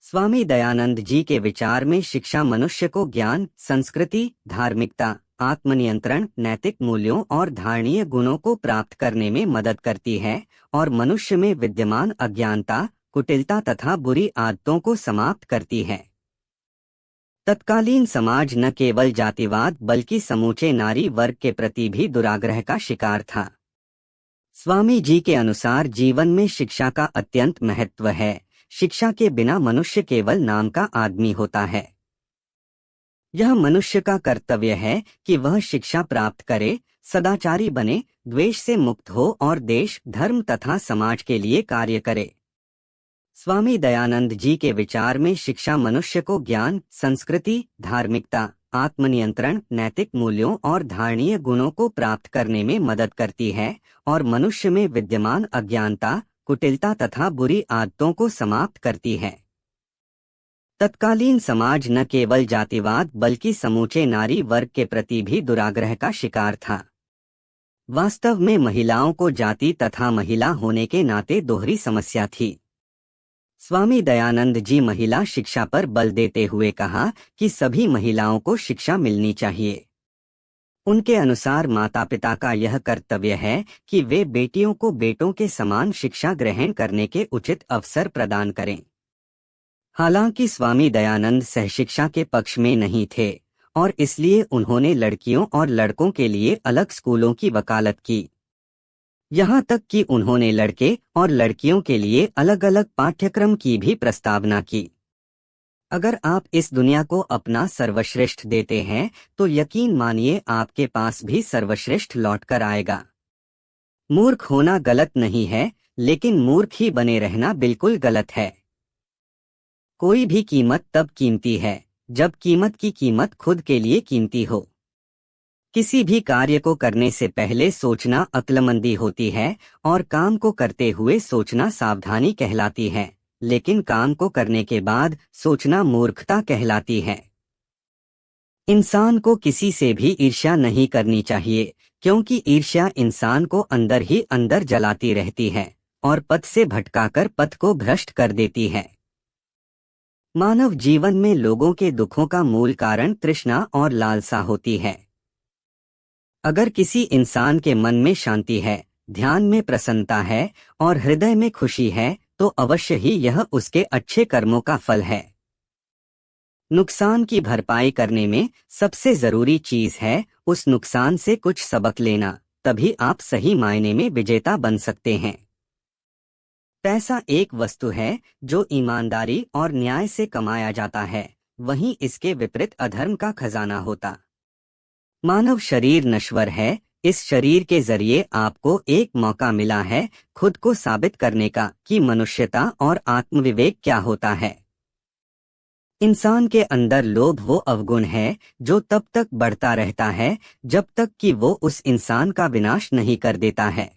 स्वामी दयानंद जी के विचार में शिक्षा मनुष्य को ज्ञान, संस्कृति, धार्मिकता, आत्मनियंत्रण, नैतिक मूल्यों और धारणीय गुणों को प्राप्त करने में मदद करती है और मनुष्य में विद्यमान अज्ञानता, कुटिलता तथा बुरी आदतों को समाप्त करती है। तत्कालीन समाज न केवल जातिवाद बल्कि समूचे नारी वर्ग के प्रति भी दुराग्रह का शिकार था। स्वामी जी के अनुसार जीवन में शिक्षा का अत्यंत महत्व है। शिक्षा के बिना मनुष्य केवल नाम का आदमी होता है। यह मनुष्य का कर्तव्य है कि वह शिक्षा प्राप्त करे, सदाचारी बने, द्वेष से मुक्त हो और देश, धर्म तथा समाज के लिए कार्य करे। स्वामी दयानंद जी के विचार में शिक्षा मनुष्य को ज्ञान, संस्कृति, धार्मिकता, आत्मनियंत्रण, नैतिक मूल्यों और धारणीय गुणों को प्राप्त करने में मदद करती है और मनुष्य में विद्यमान अज्ञानता, कुटिलता तथा बुरी आदतों को समाप्त करती है। तत्कालीन समाज न केवल जातिवाद बल्कि समूचे नारी वर्ग के प्रति भी दुराग्रह का शिकार था। वास्तव में महिलाओं को जाति तथा महिला होने के नाते दोहरी समस्या थी। स्वामी दयानंद जी महिला शिक्षा पर बल देते हुए कहा कि सभी महिलाओं को शिक्षा मिलनी चाहिए। उनके अनुसार माता पिता का यह कर्तव्य है कि वे बेटियों को बेटों के समान शिक्षा ग्रहण करने के उचित अवसर प्रदान करें। हालांकि स्वामी दयानंद सहशिक्षा के पक्ष में नहीं थे और इसलिए उन्होंने लड़कियों और लड़कों के लिए अलग स्कूलों की वकालत की। यहाँ तक कि उन्होंने लड़के और लड़कियों के लिए अलग अलग पाठ्यक्रम की भी प्रस्तावना की। अगर आप इस दुनिया को अपना सर्वश्रेष्ठ देते हैं तो यकीन मानिए आपके पास भी सर्वश्रेष्ठ लौटकर आएगा। मूर्ख होना गलत नहीं है, लेकिन मूर्ख ही बने रहना बिल्कुल गलत है। कोई भी कीमत तब कीमती है जब कीमत की कीमत खुद के लिए कीमती हो। किसी भी कार्य को करने से पहले सोचना अक्लमंदी होती है और काम को करते हुए सोचना सावधानी कहलाती है, लेकिन काम को करने के बाद सोचना मूर्खता कहलाती है। इंसान को किसी से भी ईर्ष्या नहीं करनी चाहिए, क्योंकि ईर्ष्या इंसान को अंदर ही अंदर जलाती रहती है और पथ से भटकाकर पथ को भ्रष्ट कर देती है। मानव जीवन में लोगों के दुखों का मूल कारण तृष्णा और लालसा होती है। अगर किसी इंसान के मन में शांति है, ध्यान में प्रसन्नता है और हृदय में खुशी है तो अवश्य ही यह उसके अच्छे कर्मों का फल है। नुकसान की भरपाई करने में सबसे जरूरी चीज है उस नुकसान से कुछ सबक लेना, तभी आप सही मायने में विजेता बन सकते हैं। पैसा एक वस्तु है जो ईमानदारी और न्याय से कमाया जाता है, वहीं इसके विपरीत अधर्म का खजाना होता। मानव शरीर नश्वर है, इस शरीर के जरिए आपको एक मौका मिला है खुद को साबित करने का कि मनुष्यता और आत्मविवेक क्या होता है। इंसान के अंदर लोभ वो अवगुण है जो तब तक बढ़ता रहता है जब तक कि वो उस इंसान का विनाश नहीं कर देता है।